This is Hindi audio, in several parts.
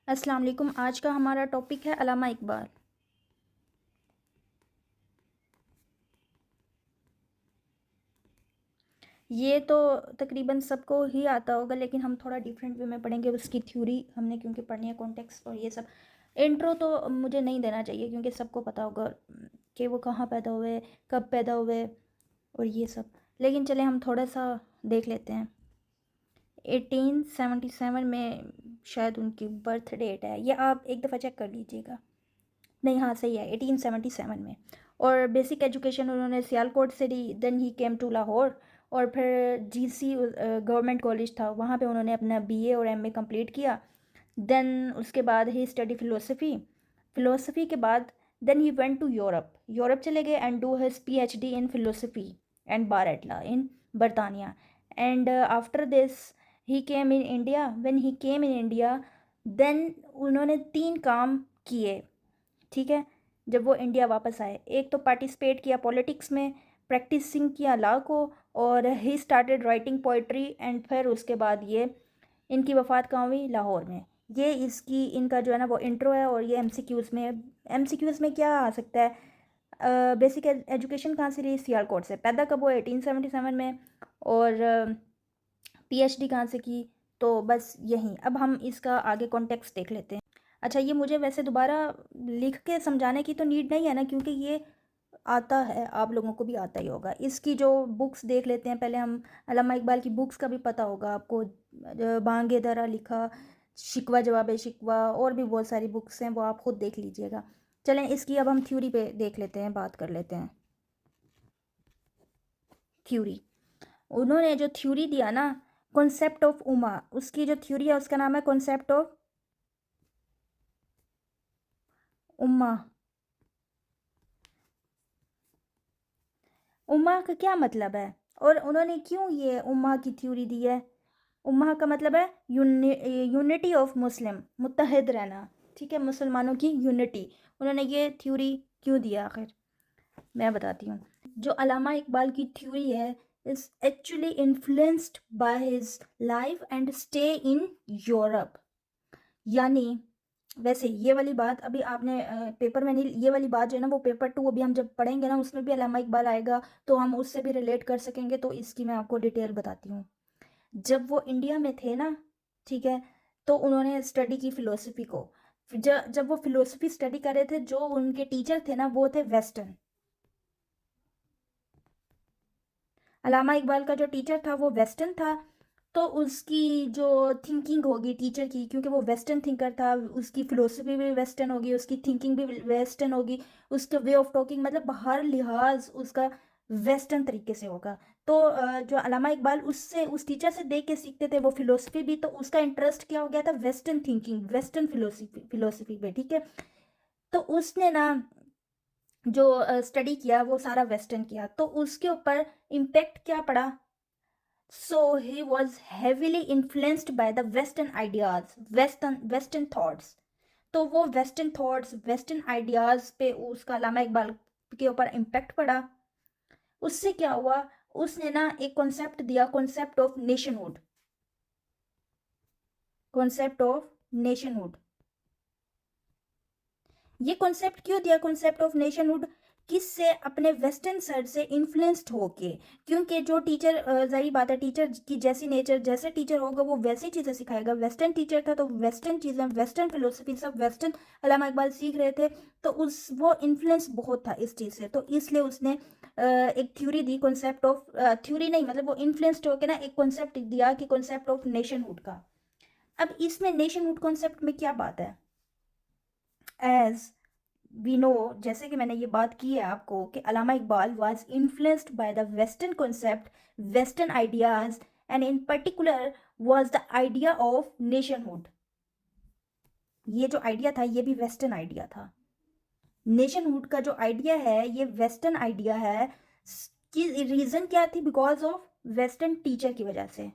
अस्सलाम वालेकुम। आज का हमारा टॉपिक है अल्लामा इकबाल। ये तो तकरीबन सबको ही आता होगा, लेकिन हम थोड़ा डिफरेंट वे में पढ़ेंगे। उसकी थ्योरी हमने क्योंकि पढ़नी है, कॉन्टेक्स्ट और ये सब। इंट्रो तो मुझे नहीं देना चाहिए क्योंकि सबको पता होगा कि वो कहाँ पैदा हुए, कब पैदा हुए और ये सब। लेकिन चले हम थोड़ा सा देख लेते हैं। 1877 में शायद उनकी बर्थ डेट है, ये आप एक दफ़ा चेक कर लीजिएगा। नहीं, हाँ सही है, 1877 में। और बेसिक एजुकेशन उन्होंने सियालकोट से ली। Then he came to Lahore, और फिर जीसी गवर्नमेंट कॉलेज था, वहाँ पे उन्होंने अपना बीए और एमए कंप्लीट किया। देन उसके बाद ही स्टडी फ़िलोसफ़ी। फ़िलोसफ़ी के बाद then he went to Europe. Europe चले गए and do his PhD in philosophy and bar at law in बरतानिया। And after this he came in India. When he came in India, then उन्होंने 3 काम किए, ठीक है। जब वो इंडिया वापस आए, एक तो पार्टिसिपेट किया पॉलिटिक्स में, प्रैक्टिसिंग किया लॉ को, और he started writing poetry. And फिर उसके बाद ये इनकी वफ़ात कहाँ हुई? लाहौर में। ये इसकी इनका जो है ना वो इंट्रो है। और ये एमसीक्यूज़ में क्या आ सकता है? बेसिक एजुकेशन कहाँ से ली? सियालकोट से। पैदा कब हुआ? 1877 में। और पीएचडी कहाँ से की? तो बस यहीं। अब हम इसका आगे कॉन्टेक्स्ट देख लेते हैं। अच्छा, ये मुझे वैसे दोबारा लिख के समझाने की तो नीड नहीं है ना, क्योंकि ये आता है, आप लोगों को भी आता ही होगा। इसकी जो बुक्स देख लेते हैं पहले हम। अल्लामा इकबाल की बुक्स का भी पता होगा आपको। बांगे दरा लिखा, शिकवा जवाब शिकवा, और भी बहुत सारी बुक्स हैं, वो आप खुद देख लीजिएगा। चलें, इसकी अब हम थ्योरी पे देख लेते हैं, बात कर लेते हैं। थ्योरी, उन्होंने जो थ्योरी दिया ना, कॉन्सेप्ट ऑफ उमा, उसकी जो थ्योरी है उसका नाम है कॉन्सेप्ट ऑफ उम्मा। उम्मा का क्या मतलब है, और उन्होंने क्यों ये उम्मा की थ्योरी दी है? उम्मा का मतलब है यूनिटी ऑफ मुस्लिम, मुत्तहिद रहना, ठीक है, मुसलमानों की यूनिटी। उन्होंने ये थ्योरी क्यों दिया आखिर? मैं बताती हूँ। जो अलामा इकबाल की थ्योरी है is actually influenced by his life and stay in Europe. यानी वैसे ये वाली बात अभी आपने पेपर में नहीं, ये वाली बात जो है ना वो पेपर 2 अभी हम जब पढ़ेंगे ना उसमें भी अल्लामा इकबाल आएगा, तो हम उससे भी रिलेट कर सकेंगे। तो इसकी मैं आपको डिटेल बताती हूँ। जब वो इंडिया में थे ना, ठीक है, तो उन्होंने स्टडी की फ़िलोसफ़ी को। जब वो फ़िलोसफ़ी स्टडी कर रहे थे, जो उनके टीचर थे ना वो थे वेस्टर्न। अलामा इकबाल का जो टीचर था वो वेस्टर्न था। तो उसकी जो थिंकिंग होगी टीचर की, क्योंकि वो वेस्टर्न थिंकर था, उसकी फ़िलोसफ़ी भी वेस्टर्न होगी, उसकी थिंकिंग भी वेस्टर्न होगी, उसका वे ऑफ टॉकिंग मतलब हर लिहाज उसका वेस्टर्न तरीके से होगा। तो जो अलामा इकबाल उससे उस टीचर से देख के सीखते थे वो फ़िलोसफ़ी भी, तो उसका इंटरेस्ट क्या हो गया था? वेस्टर्न थिंकिंग, वेस्टर्न फ़िलोसफ़ी पे, ठीक है। तो उसने ना जो स्टडी किया वो सारा वेस्टर्न किया, तो उसके ऊपर इम्पैक्ट क्या पड़ा? So he was heavily influenced by the Western ideas, Western thoughts. तो वो वेस्टर्न थॉट्स, वेस्टर्न आइडियाज़ पे उसका अल्लामा इकबाल के ऊपर इम्पैक्ट पड़ा। उससे क्या हुआ? उसने ना एक कॉन्सेप्ट दिया, concept of nationhood. Concept of nationhood, ये कॉन्सेप्ट क्यों दिया? कॉन्सेप्ट ऑफ नेशनहुड किससे? अपने वेस्टर्न सर से इन्फ्लुएंस्ड होके। क्योंकि जो टीचर, जाहिर बात है, टीचर की जैसी नेचर, जैसे टीचर होगा वो वैसी चीज़ें सिखाएगा। वेस्टर्न टीचर था तो वेस्टर्न चीज़ें, वेस्टर्न फिलोसफी सब वेस्टर्न अल्लामा इकबाल सीख रहे थे। तो उस वो इन्फ्लुएंस बहुत था इस चीज़ से, तो इसलिए उसने एक theory the, concept of, theory नहीं मतलब वो इन्फ्लुएंस्ड होकर ना एक कॉन्सेप्ट दिया कि कॉन्सेप्ट ऑफ नेशनहुड का। अब इसमें नेशनहुड कॉन्सेप्ट में क्या बात है? एज वी नो, जैसे कि मैंने ये बात की है आपको कि Allama Iqbal was influenced by the western concept, western ideas, and in particular was the idea of nationhood. ये जो आइडिया था ये भी वेस्टर्न आइडिया था। नेशनहुड का जो आइडिया है ये वेस्टर्न आइडिया है। कि रीज़न क्या थी? बिकॉज ऑफ वेस्टर्न टीचर की वजह से।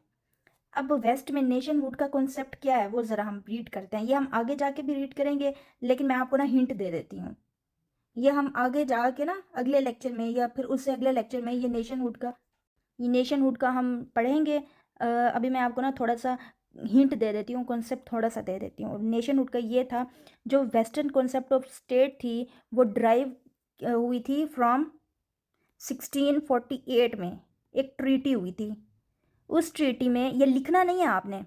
अब वेस्ट में नेशनहुड का कॉन्सेप्ट क्या है वो ज़रा हम रीड करते हैं। ये हम आगे जाके भी रीड करेंगे, लेकिन मैं आपको ना हिंट दे देती हूँ। ये हम आगे जाके ना अगले लेक्चर में या फिर उससे अगले लेक्चर में ये नेशनहुड का हम पढ़ेंगे। अभी मैं आपको ना थोड़ा सा हिंट दे देती हूँ, कॉन्सेप्ट थोड़ा सा दे देती हूँ। नेशनहुड का ये था, जो वेस्टर्न कॉन्सेप्ट ऑफ स्टेट थी वो ड्राइव हुई थी फ्रॉम 1648 में, एक ट्रीटी हुई थी। उस ट्रीटी में, ये लिखना नहीं है आपने,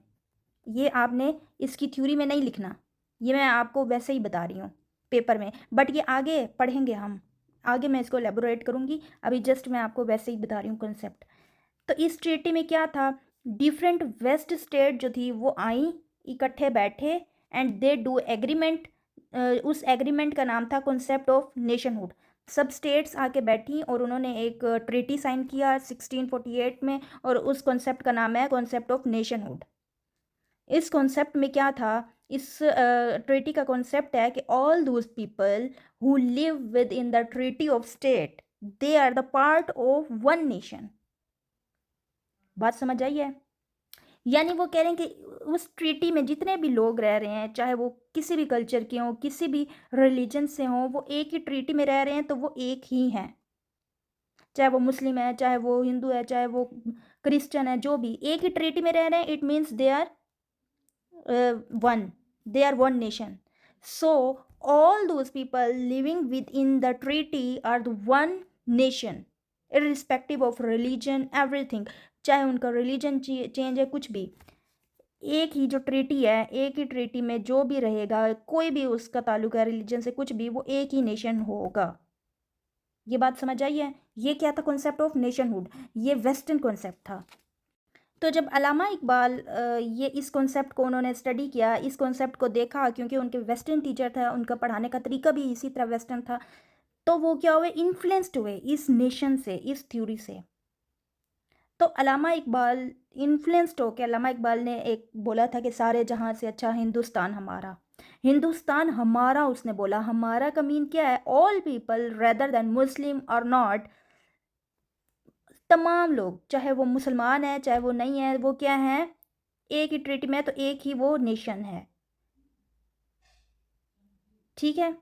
ये आपने इसकी थ्योरी में नहीं लिखना, ये मैं आपको वैसे ही बता रही हूँ पेपर में, बट ये आगे पढ़ेंगे हम, आगे मैं इसको एलेबोरेट करूँगी, अभी जस्ट मैं आपको वैसे ही बता रही हूँ कॉन्सेप्ट। तो इस ट्रीटी में क्या था, डिफरेंट वेस्ट स्टेट जो थी वो आई, इकट्ठे बैठे, एंड दे डू एग्रीमेंट। उस एग्रीमेंट का नाम था कॉन्सेप्ट ऑफ नेशनहुड। सब स्टेट्स आके बैठी और उन्होंने एक ट्रीटी साइन किया 1648 में, और उस कॉन्सेप्ट का नाम है कॉन्सेप्ट ऑफ नेशनहुड। इस कॉन्सेप्ट में क्या था, इस ट्रीटी का कॉन्सेप्ट है कि all those people who live within the treaty of state, they are the part of one nation. बात समझ आई है? यानी वो कह रहे हैं कि उस ट्रीटी में जितने भी लोग रह रहे हैं, चाहे वो किसी भी कल्चर के हों, किसी भी रिलीजन से हों, वो एक ही ट्रीटी में रह रहे हैं, तो वो एक ही हैं। चाहे वो मुस्लिम है, चाहे वो हिंदू है, चाहे वो क्रिश्चियन है, जो भी एक ही ट्रीटी में रह रहे हैं, it means they are one, they are one nation. So all those people living within the treaty are the one nation, irrespective of religion, everything. चाहे उनका रिलीजन चेंज है, कुछ भी, एक ही जो ट्रीटी है, एक ही ट्रीटी में जो भी रहेगा, कोई भी उसका ताल्लुक है रिलीजन से, कुछ भी, वो एक ही नेशन होगा। ये बात समझ आई है? ये क्या था कॉन्सेप्ट ऑफ नेशनहुड, ये वेस्टर्न कॉन्सेप्ट था। तो जब अलामा इकबाल ये इस कॉन्सेप्ट को उन्होंने स्टडी किया, इस कॉन्सेप्ट को देखा, क्योंकि उनके वेस्टर्न टीचर था, उनका पढ़ाने का तरीका भी इसी तरह वेस्टर्न था, तो वो क्या हुए, इन्फ्लुएंस्ड हुए इस नेशन से, इस थ्योरी से। तो अलामा इकबाल इन्फ्लुएंस्ड होकर, अलामा इकबाल ने एक बोला था कि सारे जहाँ से अच्छा हिंदुस्तान हमारा, हिंदुस्तान हमारा, उसने बोला। हमारा का मीन क्या है, ऑल पीपल रेदर देन मुस्लिम और नॉट, तमाम लोग, चाहे वो मुसलमान है चाहे वो नहीं है, वो क्या है, एक ही ट्रीटी में, तो एक ही वो नेशन है। ठीक है,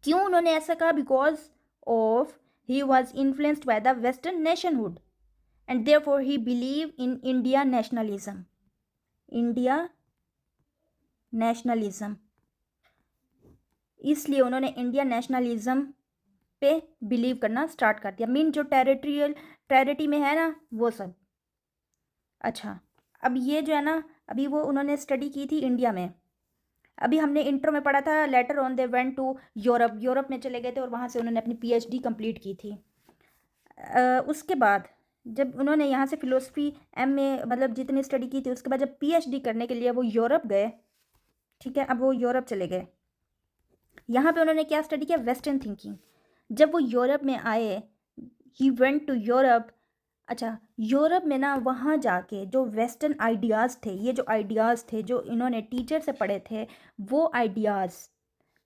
क्यों उन्होंने ऐसा कहा, because of he was influenced by the western nationhood, and therefore he believe in India nationalism, India nationalism, इसलिए उन्होंने इंडिया नेशनलिज्म पे बिलीव करना स्टार्ट कर दिया। मीन जो टेरिटरी में है ना, वो सब। अच्छा, अब ये जो है ना, अभी वो उन्होंने स्टडी की थी इंडिया में। अभी हमने इंट्रो में पढ़ा था, later on they went to Europe, Europe में चले गए थे और वहाँ से उन्होंने अपनी पीएचडी कंप्लीट की थी। उसके बाद जब उन्होंने यहाँ से फ़िलोसफी एमए मतलब जितनी स्टडी की थी, उसके बाद जब पीएचडी करने के लिए वो यूरोप गए, ठीक है, अब वो यूरोप चले गए। यहाँ पे उन्होंने क्या स्टडी किया, वेस्टर्न थिंकिंग। जब वो यूरोप में आए, ही वेंट टू यूरोप। अच्छा, यूरोप में ना, वहाँ जाके जो वेस्टर्न आइडियाज़ थे, ये जो आइडियाज़ थे जो इन्होंने टीचर से पढ़े थे, वो आइडियाज़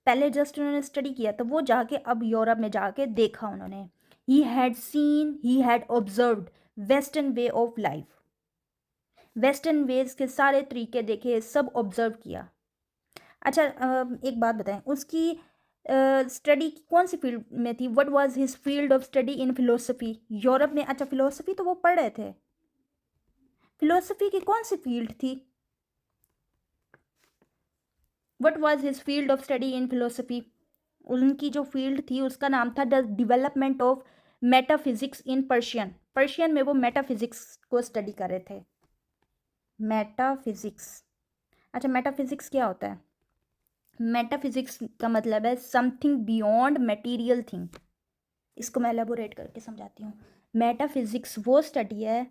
पहले जस्ट उन्होंने स्टडी किया, तो वो जाके अब यूरोप में जाके देखा उन्होंने। He had seen, he had observed western way of life, western ways के सारे तरीके देखे, सब ऑब्जर्व किया। अच्छा, एक बात बताएं, उसकी स्टडी कौन सी फील्ड में थी, what was his field of study in philosophy Europe में? अच्छा, फिलोसफी तो वो पढ़ रहे थे, फिलोसफी की कौन सी फील्ड थी, what was his field of study in philosophy? उनकी जो फील्ड थी उसका नाम था the development of metaphysics in Persian. Persian में वो मेटाफिजिक्स को स्टडी कर रहे थे, मेटाफिजिक्स। अच्छा, मेटाफिजिक्स क्या होता है? मेटाफिजिक्स का मतलब है समथिंग बियॉन्ड मटेरियल थिंग। इसको मैं एलेबोरेट करके समझाती हूँ। मेटाफिजिक्स वो स्टडी है,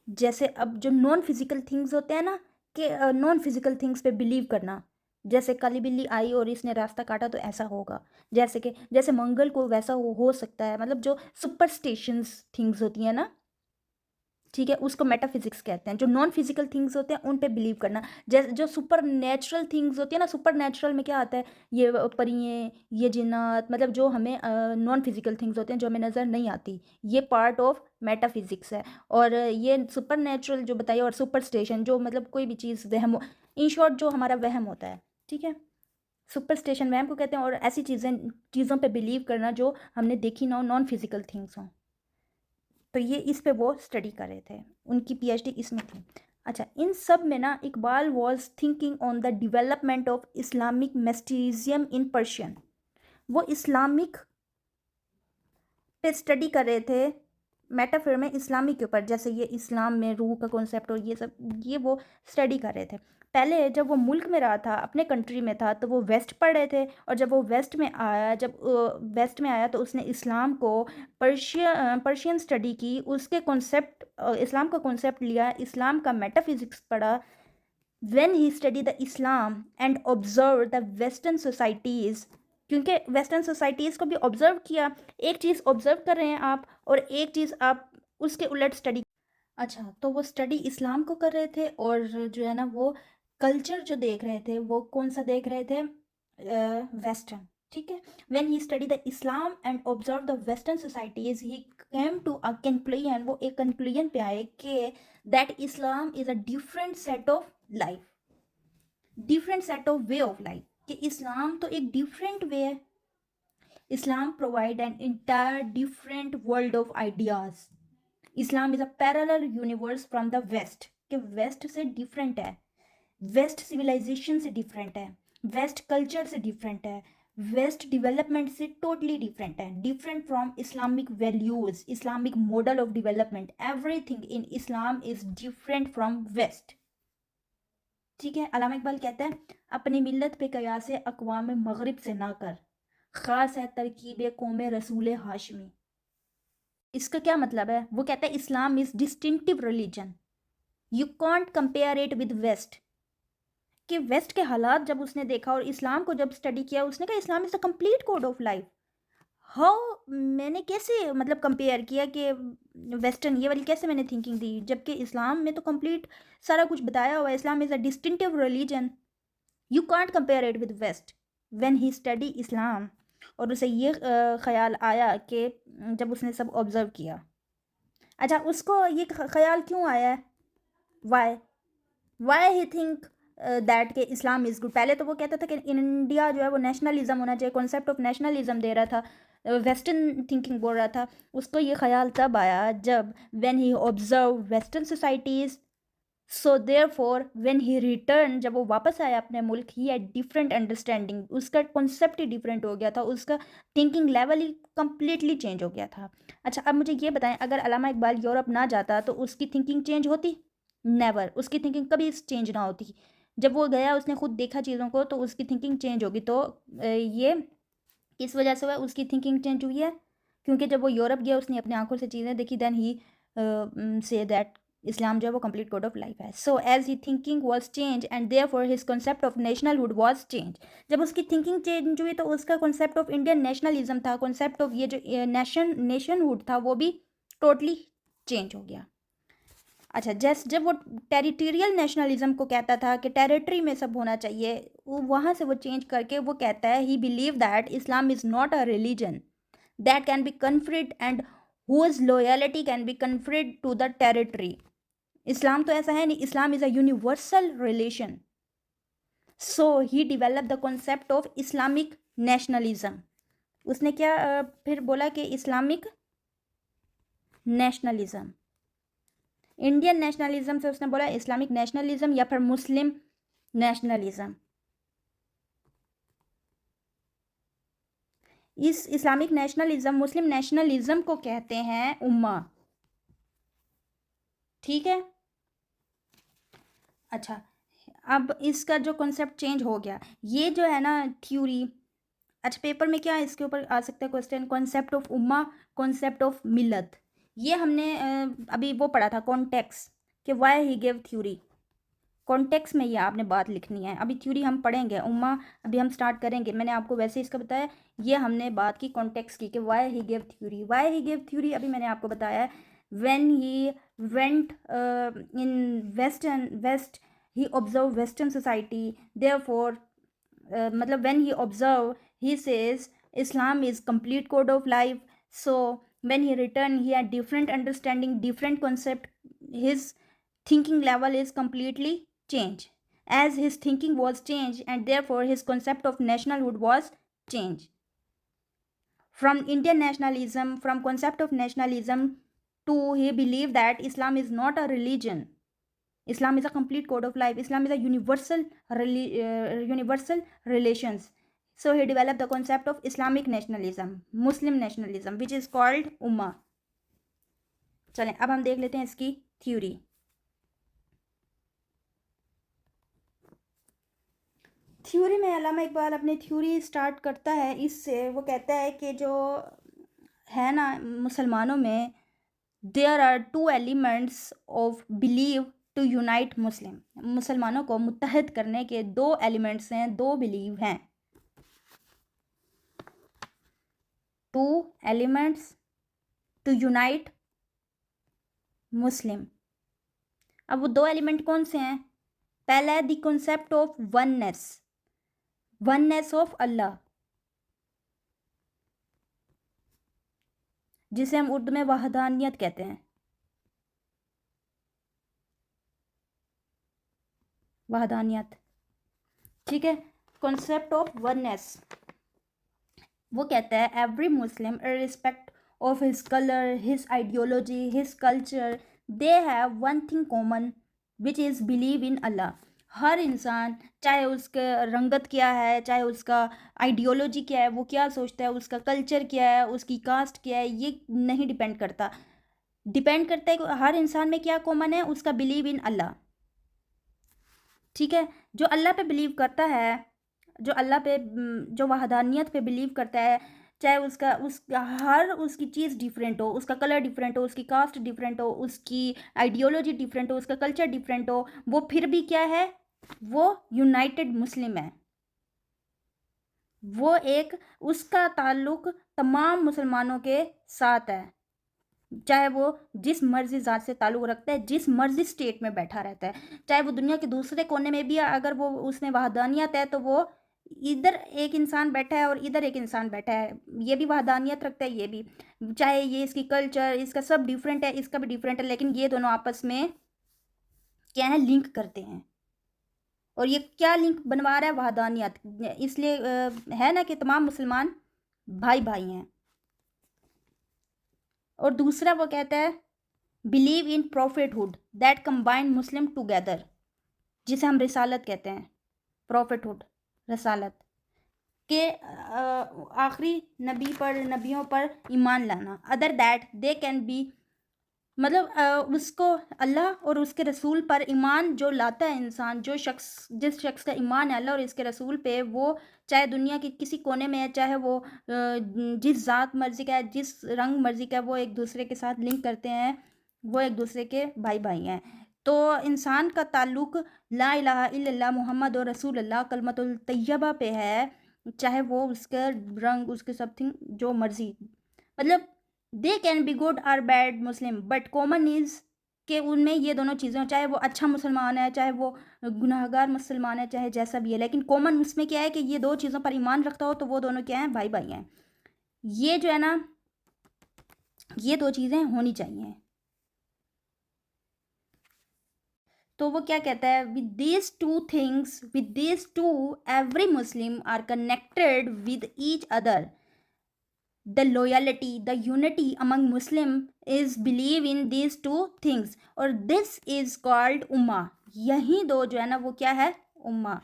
जैसे अब जो नॉन फिजिकल थिंग्स होते हैं ना, कि नॉन फिजिकल थिंग्स पे बिलीव करना, जैसे काली बिल्ली आई और इसने रास्ता काटा तो ऐसा होगा, जैसे कि जैसे मंगल को वैसा हो सकता है, मतलब जो सुपरस्टिशंस थिंग्स होती हैं ना, ठीक है, उसको मेटाफिजिक्स कहते हैं। जो नॉन फिजिकल थिंग्स होते हैं उन पे बिलीव करना। जैसे जो सुपर नेचुरल थिंग्स होती है ना, सुपर नेचुरल में क्या आता है, ये परियां, ये जिन्नात, मतलब जो हमें नॉन फिजिकल थिंग्स होते हैं जो हमें नज़र नहीं आती, ये पार्ट ऑफ मेटाफिजिक्स है। और ये सुपर नेचुरल जो बताइए, और सुपर स्टेशन जो मतलब कोई भी चीज़ वहम, इन शॉर्ट जो हमारा वहम होता है, ठीक है, सुपर स्टेशन वहम को कहते हैं। और ऐसी चीज़ों पर बिलीव करना जो हमने देखी ना हो, नॉन फिजिकल थिंग्स हों। तो ये इस पे वो स्टडी कर रहे थे, उनकी पीएचडी इसमें थी। अच्छा, इन सब में ना Iqbal was thinking on the development of Islamic mysticism in Persian. वो इस्लामिक पे स्टडी कर रहे थे, मेटाफर में इस्लामी के ऊपर, जैसे ये इस्लाम में रूह का कॉन्सेप्ट और ये सब, ये वो स्टडी कर रहे थे। पहले जब वो मुल्क में रहा था, अपने कंट्री में था, तो वो वेस्ट पढ़ रहे थे, और जब वो वेस्ट में आया, जब वेस्ट में आया तो उसने इस्लाम को पर्शियन स्टडी की, उसके कॉन्सेप्ट, इस्लाम का कॉन्सेप्ट लिया, इस्लाम का मेटाफिजिक्स पढ़ा। when he studied the Islam and observed the Western societies, क्योंकि वेस्टर्न सोसाइटीज़ को भी ऑब्जर्व किया, एक चीज़ ऑब्जर्व कर रहे हैं आप और एक चीज़ आप उसके उलट स्टडी। अच्छा, तो वो स्टडी इस्लाम को कर रहे थे, और जो है ना वो कल्चर जो देख रहे थे वो कौन सा देख रहे थे, वेस्टर्न। ठीक है, when he study the Islam and observe the western societies he came to a conclusion, वो एक कंक्लूजन पे आए कि that Islam is a different set of life, different set of way of life, कि इस्लाम तो एक डिफरेंट वे है। Islam provide an entire different world of ideas. Islam is a parallel universe from the west, कि वेस्ट से डिफरेंट है, वेस्ट सिविलाइजेशन से डिफरेंट है, वेस्ट कल्चर से डिफरेंट है, वेस्ट डेवलपमेंट से टोटली डिफरेंट है, different from Islamic values, Islamic model of development, everything in Islam is different from west. ठीक है, अल्लामा इकबाल कहते हैं, अपनी मिल्लत पे कयास अक़वाम मगरिब से ना कर, ख़ास है तरकीब कौम रसूल हाशमी। इसका क्या मतलब है? वो कहता है Islam is distinctive religion, you can't compare it with west. कि वेस्ट के हालात जब उसने देखा और इस्लाम को जब स्टडी किया, उसने कहा Islam is the complete code of life. How, मैंने कैसे मतलब कंपेयर किया कि वेस्टर्न ये वाली कैसे मैंने थिंकिंग दी, जबकि इस्लाम में तो कंप्लीट सारा कुछ बताया हुआ है। Islam is a distinctive religion, you can't compare it with west. When he study Islam, और उसे ये ख्याल आया कि जब उसने सब ऑब्ज़र्व किया। अच्छा, उसको ये ख्याल क्यों आया है? Why why he think that के इस्लाम इज़ गुड? पहले तो वो कहता था कि इंडिया जो है वो नेशनलिज्म होना चाहिए, कॉन्सेप्ट ऑफ नेशनलिज्म दे रहा था, वेस्टर्न थिंकिंग बोल रहा था। उसको ये ख्याल तब आया जब when he observe western societies, so therefore when he return, जब वो वापस आया अपने मुल्क, ही हैड डिफरेंट अंडरस्टैंडिंग, उसका कॉन्सेप्ट ही डिफरेंट हो गया था, उसका थिंकिंग लेवल ही कम्प्लीटली चेंज हो गया था। अच्छा, अब मुझे ये बताएं, अगर अल्लामा इकबाल यूरोप ना जाता तो उसकी थिंकिंग चेंज होती? नेवर, उसकी थिंकिंग कभी चेंज ना होती। जब वो गया, उसने खुद देखा चीज़ों को, तो उसकी थिंकिंग चेंज होगी। तो ये किस वजह से हुआ उसकी थिंकिंग चेंज हुई है? क्योंकि जब वो यूरोप गया, उसने अपनी आंखों से चीज़ें देखी, देन ही से दैट इस्लाम जो है वो कंप्लीट कोड ऑफ लाइफ है। So as he thinking was change and therefore his concept of nationalhood was change. जब उसकी थिंकिंग चेंज हुई तो उसका कॉन्सेप्ट ऑफ इंडियन नेशनलिज्म था, कॉन्सेप्ट ऑफ ये जो नेशनहुड था, वो भी टोटली चेंज हो गया। अच्छा, जैसे जब वो टेरिटोरियल नेशनलिज्म को कहता था कि टेरिटरी में सब होना चाहिए, वहाँ से वो चेंज करके वो कहता है ही believe that Islam is not a religion that can be conferred and whose loyalty can be conferred to the territory. इस्लाम तो ऐसा है नहीं, Islam is a universal relation. So he develop the concept of Islamic nationalism. उसने क्या फिर बोला कि इस्लामिक नेशनलिज्म, इंडियन नेशनलिज्म से उसने बोला इस्लामिक नेशनलिज्म या फिर मुस्लिम नेशनलिज्म। इस इस्लामिक नेशनलिज्म, मुस्लिम नेशनलिज्म को कहते हैं उम्मा। ठीक है, अच्छा, अब इसका जो कॉन्सेप्ट चेंज हो गया, ये जो है ना थ्योरी। अच्छा, पेपर में क्या इसके ऊपर आ सकता है question, concept of Umma, concept of मिलत। ये हमने अभी वो पढ़ा था कॉन्टेक्स्ट, कि why he give theory. Context में ये आपने बात लिखनी है। अभी थ्योरी हम पढ़ेंगे, उम्मा अभी हम स्टार्ट करेंगे, मैंने आपको वैसे इसका बताया। ये हमने बात की कॉन्टेक्स्ट की, कि why he give theory. Why he give theory अभी मैंने आपको बताया है। When he went in west he observed western society, therefore मतलब when he observe, he says Islam is complete code of life. So when he return, he had different understanding, different concept, his thinking level is completely changed. As his thinking was changed, and therefore his concept of nationalhood was changed from Indian nationalism, from concept of nationalism, to he believed that Islam is not a religion, Islam is a complete code of life. Islam is a universal relations. So he developed the concept of Islamic nationalism, Muslim nationalism, which is called Ummah. चलें अब हम देख लेते हैं इसकी थ्योरी. थ्योरी में अल्लामा इकबाल अपनी थ्योरी स्टार्ट करता है इससे. वो कहता है कि जो है ना मुसलमानों में, there are 2 elements of believe to unite Muslim. मुसलमानों को मुत्तहद करने के 2 एलिमेंट्स हैं, 2 बिलीव हैं. 2 एलिमेंट्स टू यूनाइट मुस्लिम. अब वो 2 एलिमेंट कौन से हैं? पहला है the concept of oneness of Allah, जिसे हम उर्दू में वहदानियत कहते हैं. वहदानियत, ठीक है. Concept of oneness. वो कहता है every Muslim irrespective of his colour, his ideology, his culture, they have one thing common which is believe in Allah. हर इंसान, चाहे उसका रंगत क्या है, चाहे उसका आइडियोलॉजी क्या है, वो क्या सोचता है, उसका कल्चर क्या है, उसकी कास्ट क्या है, ये नहीं डिपेंड करता. डिपेंड करता है कि हर इंसान में क्या कॉमन है, उसका बिलीव इन अल्लाह. ठीक है. जो अल्लाह पे बिलीव करता है, जो अल्लाह पे, जो वहदानियत पे बिलीव करता है, चाहे उसकी चीज़ डिफरेंट हो, उसका कलर डिफरेंट हो, उसकी कास्ट डिफरेंट हो, उसकी आइडियोलॉजी डिफरेंट हो, उसका कल्चर डिफरेंट हो, वो फिर भी क्या है, वो यूनाइटेड मुस्लिम है. वो एक, उसका ताल्लुक तमाम मुसलमानों के साथ है, चाहे वो जिस मर्जी ज़ात से ताल्लुक़ रखता है, जिस मर्जी स्टेट में बैठा रहता है, चाहे वो दुनिया के दूसरे कोने में भी अगर वो उसमें वहदानियत है, तो वो इधर एक इंसान बैठा है और इधर एक इंसान बैठा है, ये भी वहदानियत रखता है, ये भी, चाहे ये इसकी कल्चर, इसका सब डिफरेंट है, इसका भी डिफरेंट है, लेकिन ये दोनों आपस में क्या है, लिंक करते हैं. और ये क्या लिंक बनवा रहा है? वहदानियत. इसलिए है ना कि तमाम मुसलमान भाई भाई हैं. और दूसरा वो कहता है believe in prophethood that combine Muslim together, जिसे हम रिसालत कहते हैं. प्रॉफिटहुड, रिसालत के आखिरी नबी पर, नबियों पर ईमान लाना. Other that they can be, मतलब उसको अल्लाह और उसके रसूल पर ईमान जो लाता है इंसान, जिस शख्स का ईमान है अल्लाह और इसके रसूल पे, वो चाहे दुनिया के किसी कोने में है, चाहे वो जिस ज़ात मर्ज़ी का है, जिस रंग मर्ज़ी का है, वो एक दूसरे के साथ लिंक करते हैं, वो एक दूसरे के भाई भाई हैं. तो इंसान का ताल्लुक़ ला इलाहा इल्लल्लाह मुहम्मद और रसूलुल्लाह कलमतुल तैयबा पे है, चाहे वो उसका रंग, उसके समथिंग जो मर्ज़ी, मतलब दे कैन बी गुड और bad Muslim, but common is कि उनमें ये दोनों चीज़ें, चाहे वो अच्छा मुसलमान है, चाहे वो गुनाहगार मुसलमान है, चाहे जैसा भी है, लेकिन कॉमन उसमें क्या है कि ये 2 चीज़ों पर ईमान रखता हो, तो वो दोनों क्या हैं, भाई भाई हैं. ये जो है ना, ये 2 चीज़ें होनी चाहिए. तो वो क्या कहता है, with these two every Muslim are connected with each other. The loyalty, the unity among Muslim is believe in these 2 things, और this is called उम्मा. यही 2 जो है ना, वो क्या है, उम्मा.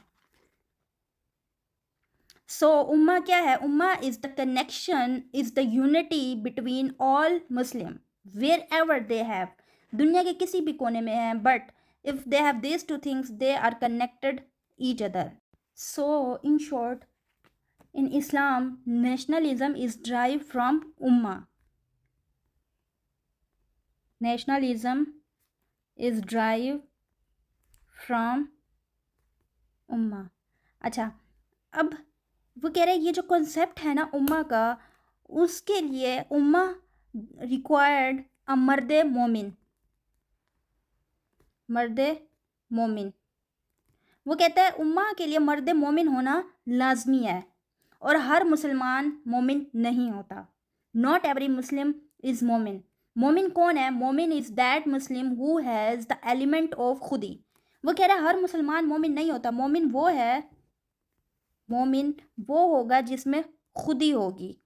So उम्मा क्या है? उम्मा is the connection, is the unity between all Muslim wherever they have. दुनिया के किसी भी कोने में हैं, but if they have these 2 things, they are connected each other. So in short, in Islam, nationalism is derived from Ummah. Nationalism is derived from Ummah. अच्छा, अब वो कह रहे हैं ये जो कॉन्सेप्ट है ना उम्मा का, उसके लिए उम्मा रिक्वायर्ड अ मर्द मोमिन. वो कहता है उम्मा के लिए मर्द मोमिन होना लाजमी है, और हर मुसलमान मोमिन नहीं होता. नॉट एवरी मुस्लिम इज़ मोमिन. मोमिन कौन है? मोमिन is that Muslim who has the element of खुदी. वो कह रहा है हर मुसलमान मोमिन नहीं होता. मोमिन वो होगा जिसमें खुदी होगी.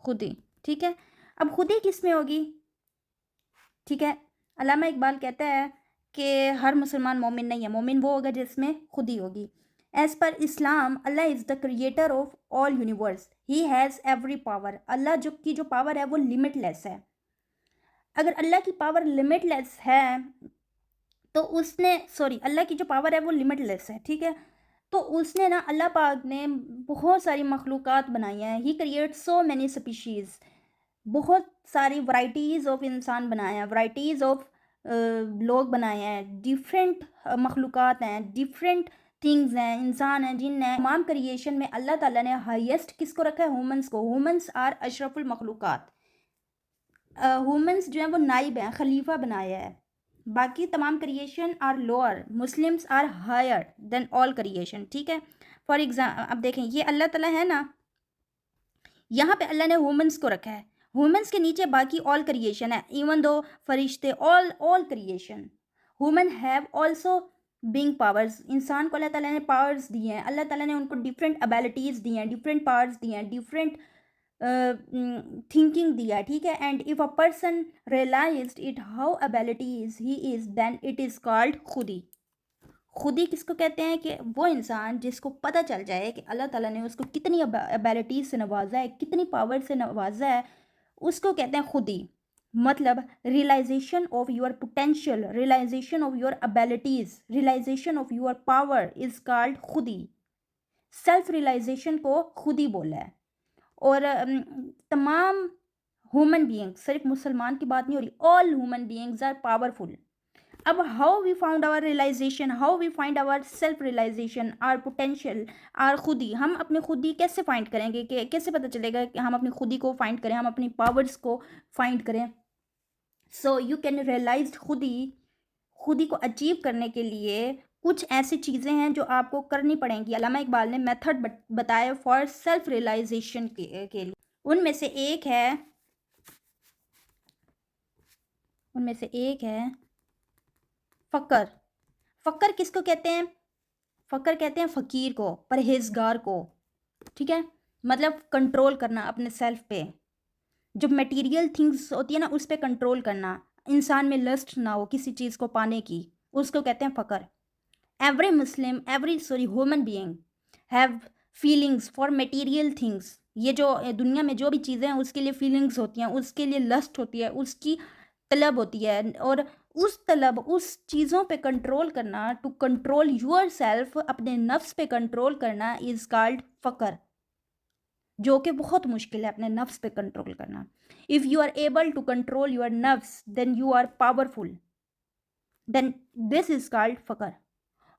खुदी, ठीक है. अब खुदी किस में होगी? ठीक है. अल्लामा इकबाल कहता है कि हर मुसलमान मोमिन नहीं है, मोमिन वो होगा जिसमें खुदी होगी। As per Islam Allah is the creator of all universe, he has every power. Allah जो पावर है वो लिमिटलेस है। अगर अल्लाह की पावर लिमिटलेस है तो उसने अल्लाह की जो पावर है वो लिमिटलेस है, ठीक है। तो उसने ना, अल्लाह पाक ने बहुत सारी मखलूक़ात बनाई हैं। ही क्रिएट सो मैनी स्पीशीज़, बहुत सारी वैराइटीज़ ऑफ इंसान बनाए हैं, वैराइटीज़ ऑफ लोग बनाए हैं, डिफरेंट मखलूक़ात हैं, डिफरेंट थिंग्स हैं, इंसान हैं, जिन हैं। तमाम क्रिएशन में अल्लाह ताला ने हाईएस्ट किसको रखा है? ह्यूमंस को। ह्यूमंस आर अशरफुल मखलूक़ात। ह्यूमंस जो हैं वो नाइब हैं, खलीफा बनाया है। बाकी तमाम creation are lower, Muslims are higher than all creation, ठीक है। फॉर अब देखें, ये अल्लाह ताला है ना, यहाँ पे अल्लाह ने ह्यूमंस को रखा है, ह्यूमंस के नीचे बाकी ऑल क्रिएशन है, इवन दो फरिश्ते, all creation. Human have also being powers, इंसान को अल्लाह ताला ने पावर्स दी हैं, अल्लाह ताला ने उनको डिफरेंट एबिलिटीज़ दी हैं, डिफरेंट पावर्स दी हैं, डिफरेंट थिंकिंग दिया है, ठीक है। And if a person realised it how abilities he is, then it is called खुदी। खुदी किसको कहते हैं? कि वो इंसान जिसको पता चल जाए कि अल्लाह ताला ने उसको कितनी एबिलिटीज़ से नवाजा है, कितनी पावर से नवाजा है, उसको कहते हैं खुदी। मतलब realisation of your potential, realisation of your abilities, realisation of your power is called खुदी। सेल्फ रियलाइजेशन को खुदी बोला है। और तमाम ह्यूमन बीइंग्स, सिर्फ मुसलमान की बात नहीं हो रही, all human beings are powerful. अब how we found our realization, how we find our self realization, our potential, our खुदी। हम अपने खुदी कैसे फाइंड करेंगे, कि कैसे पता चलेगा कि हम अपनी खुदी को फाइंड करें, हम अपनी पावर्स को फाइंड करें? सो यू कैन रियलाइज खुदी को अचीव करने के लिए कुछ ऐसी चीज़ें हैं जो आपको करनी पड़ेंगी। अल्लामा इकबाल ने मेथड बताया फॉर सेल्फ रियलाइजेशन के लिए। उनमें से एक है फ़क्र। फ़क्र किसको कहते हैं? फ़क्र कहते हैं फ़कीर को, परहेज़गार को, ठीक है। मतलब कंट्रोल करना अपने सेल्फ पे, जो मटेरियल थिंग्स होती है ना, उस पे कंट्रोल करना, इंसान में लस्ट ना हो किसी चीज़ को पाने की, उसको कहते हैं फ़क्र। every human being have feelings for material things। ये जो दुनिया में जो भी चीज़ें हैं उसके लिए फीलिंग्स होती हैं, उसके लिए लस्ट होती है, उसकी तलब होती है। और उस चीज़ों पे कंट्रोल करना, टू कंट्रोल योर सेल्फ, अपने नफ्स पे कंट्रोल करना, इज़ कॉल्ड फ़क्र, जो कि बहुत मुश्किल है अपने नफ्स पे कंट्रोल करना। If you are able to control your नफ्स then you are powerful, then this is called फ़क्र।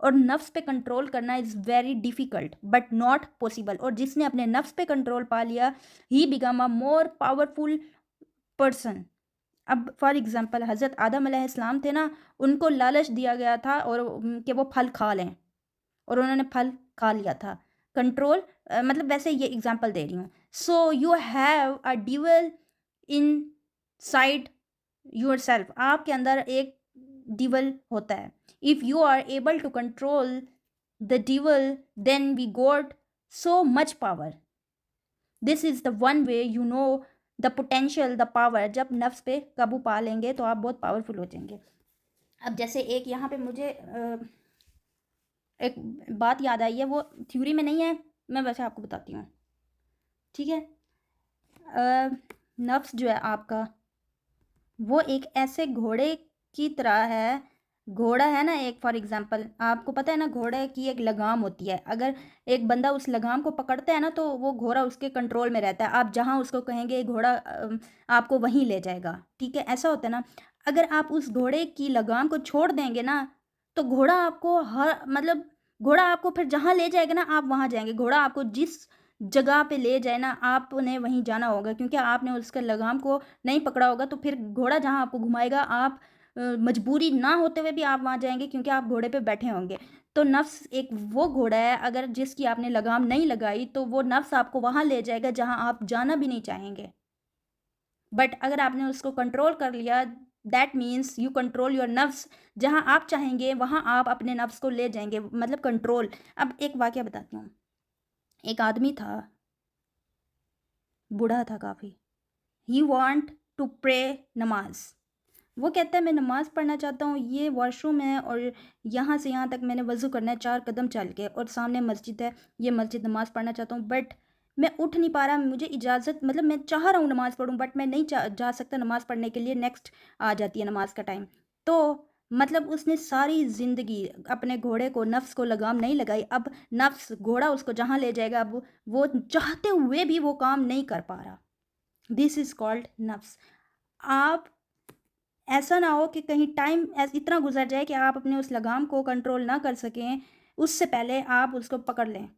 और नफ्स पे कंट्रोल करना is very difficult but not possible. और जिसने अपने नफ्स पे कंट्रोल पा लिया, he become a more powerful person. अब फॉर एग्ज़ाम्पल हज़रत आदम अलैहिस्सलाम थे ना, उनको लालच दिया गया था और कि वो फल खा लें, और उन्होंने फल खा लिया था। कंट्रोल मतलब वैसे ये एग्ज़ाम्पल दे रही हूँ। So you have a devil inside yourself, आपके अंदर एक डिविल होता है। If you are able to control the devil then we got so much power. This is the one way you know the potential, the power. जब नफ्स पे काबू पा लेंगे तो आप बहुत पावरफुल हो जाएंगे। अब जैसे एक यहाँ पे मुझे एक बात याद आई है, वो थ्योरी में नहीं है, मैं वैसे आपको बताती हूँ, ठीक है। नफ्स जो है आपका, वो एक ऐसे घोड़े की तरह है। घोड़ा है ना, एक फॉर एग्जांपल आपको पता है ना, घोड़े की एक लगाम होती है। अगर एक बंदा उस लगाम को पकड़ता है ना, तो वो घोड़ा उसके कंट्रोल में रहता है। आप जहाँ उसको कहेंगे घोड़ा आपको वहीं ले जाएगा, ठीक है। ऐसा होता है ना। अगर आप उस घोड़े की लगाम को छोड़ देंगे ना, तो घोड़ा आपको घोड़ा आपको फिर जहाँ ले जाएगा ना, आप वहाँ जाएंगे। घोड़ा आपको जिस जगह पे ले जाए ना, आपने वहीं जाना होगा, क्योंकि आपने उसके लगाम को नहीं पकड़ा होगा। तो फिर घोड़ा जहाँ आपको घुमाएगा, आप मजबूरी ना होते हुए भी आप वहाँ जाएंगे, क्योंकि आप घोड़े पे बैठे होंगे। तो नफ्स एक वो घोड़ा है, अगर जिसकी आपने लगाम नहीं लगाई, तो वो नफ्स आपको वहाँ ले जाएगा जहाँ आप जाना भी नहीं चाहेंगे। बट अगर आपने उसको कंट्रोल कर लिया, that means you control your नफ्स। जहाँ आप चाहेंगे वहाँ आप अपने नफ्स को ले जाएंगे, मतलब कंट्रोल। अब एक वाक़या बताती हूँ। एक आदमी था, बूढ़ा था काफ़ी। ही वांट टू प्रे नमाज। वो कहता है मैं नमाज़ पढ़ना चाहता हूँ, ये वॉशरूम है और यहाँ से यहाँ तक मैंने वज़ू करना है 4 कदम चल के और सामने मस्जिद है, ये मस्जिद नमाज़ पढ़ना चाहता हूँ बट मैं उठ नहीं पा रहा, मुझे इजाज़त मतलब मैं चाह रहा हूँ नमाज़ पढ़ूँ बट मैं नहीं जा सकता नमाज़ पढ़ने के लिए, नेक्स्ट आ जाती है नमाज़ का टाइम। तो मतलब उसने सारी ज़िंदगी अपने घोड़े को, नफ्स को लगाम नहीं लगाई, अब नफ्स, घोड़ा उसको जहाँ ले जाएगा, अब वो चाहते हुए भी वो काम नहीं कर पा रहा। दिस इज़ कॉल्ड नफ्स। आप ऐसा ना हो कि कहीं टाइम इतना गुजर जाए कि आप अपने उस लगाम को कंट्रोल ना कर सकें, उससे पहले आप उसको पकड़ लें।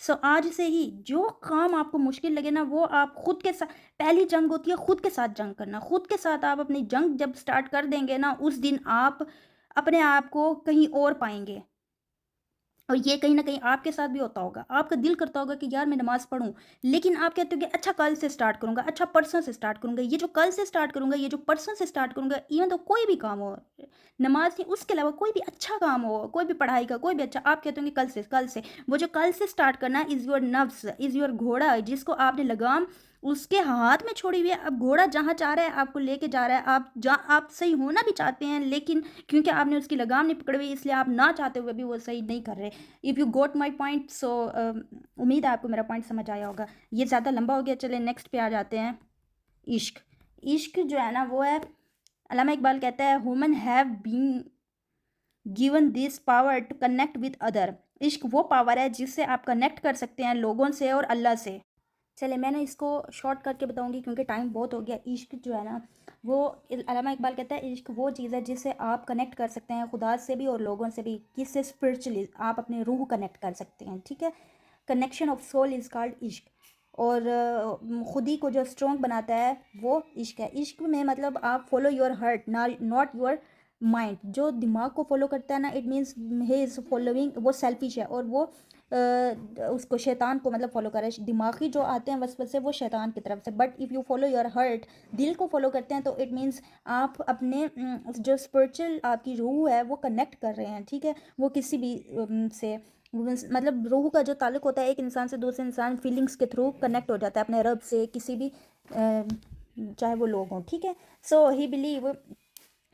सो आज से ही जो काम आपको मुश्किल लगे ना, वो आप खुद के साथ, पहली जंग होती है खुद के साथ जंग करना। खुद के साथ आप अपनी जंग जब स्टार्ट कर देंगे ना, उस दिन आप अपने आप को कहीं और पाएँगे। और ये कहीं न कहीं आपके साथ भी होता होगा। आपका दिल करता होगा कि यार मैं नमाज़ पढ़ूँ, लेकिन आप कहते हो कि अच्छा कल से स्टार्ट करूँगा, अच्छा परसों से स्टार्ट करूँगा। ये जो कल से स्टार्ट करूँगा, ये जो परसों से स्टार्ट करूँगा, इवन तो कोई भी काम हो, नमाज़ नहीं उसके अलावा कोई भी अच्छा काम हो, कोई भी पढ़ाई का, कोई भी अच्छा, आप कहते होंगे कल से। वो जो कल से स्टार्ट करना इज़ योर नफ्स, इज़ योर घोड़ा जिसको आपने लगाम उसके हाथ में छोड़ी हुई है। अब घोड़ा जहाँ चाह रहा है आपको लेके जा रहा है। आप सही होना भी चाहते हैं, लेकिन क्योंकि आपने उसकी लगाम नहीं पकड़ी हुई, इसलिए आप ना चाहते हुए भी वो सही नहीं कर रहे। If you got my point, so उम्मीद है आपको मेरा पॉइंट समझ आया होगा। ये ज़्यादा लंबा हो गया, चलिए नेक्स्ट पे आ जाते हैं। इश्क। इश्क जो है ना वो है, अल्लामा इकबाल कहता है human have been given this power to connect with other. इश्क वो पावर है जिससे आप कनेक्ट कर सकते हैं लोगों से और अल्लाह से। चले मैं ना इसको शॉर्ट करके बताऊंगी क्योंकि टाइम बहुत हो गया। इश्क जो है ना वो, अल्लामा इकबाल कहता है इश्क वो चीज़ है जिससे आप कनेक्ट कर सकते हैं खुदा से भी और लोगों से भी। किससे? स्पिरिचुअली आप अपने रूह कनेक्ट कर सकते हैं, ठीक है। Connection of soul is called ishq. और खुदी को जो स्ट्रॉन्ग बनाता है वो इश्क है। इश्क में मतलब आप follow your heart not your mind. जो दिमाग को फॉलो करता है ना, it means he is following, वो सेल्फिश है और वो उसको शैतान को मतलब फॉलो करे। दिमागी जो आते हैं वसवसे वो शैतान की तरफ से। But if you follow your heart, दिल को फॉलो करते हैं, तो इट मीन्स आप अपने जो स्पिरिचुअल आपकी रूह है वो कनेक्ट कर रहे हैं, ठीक है। वो किसी भी से मतलब रूह का जो ताल्लुक होता है एक इंसान से दूसरे इंसान फीलिंग्स के थ्रू कनेक्ट हो जाता है अपने रब से, किसी भी चाहे वो लोग हों, ठीक है। सो ही बिलीव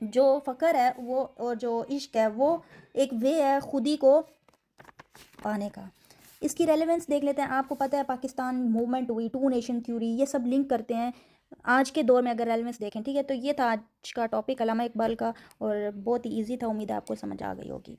जो फ़क्र है वो और जो इश्क है वो एक वे है खुदी को पाने का। इसकी रेलेवेंस देख लेते हैं। आपको पता है पाकिस्तान मूवमेंट हुई, टू नेशन थ्योरी, ये सब लिंक करते हैं आज के दौर में अगर रेलेवेंस देखें, ठीक है। तो ये था आज का टॉपिक अल्लामा इकबाल का और बहुत ही ईजी था। उम्मीद है आपको समझ आ गई होगी।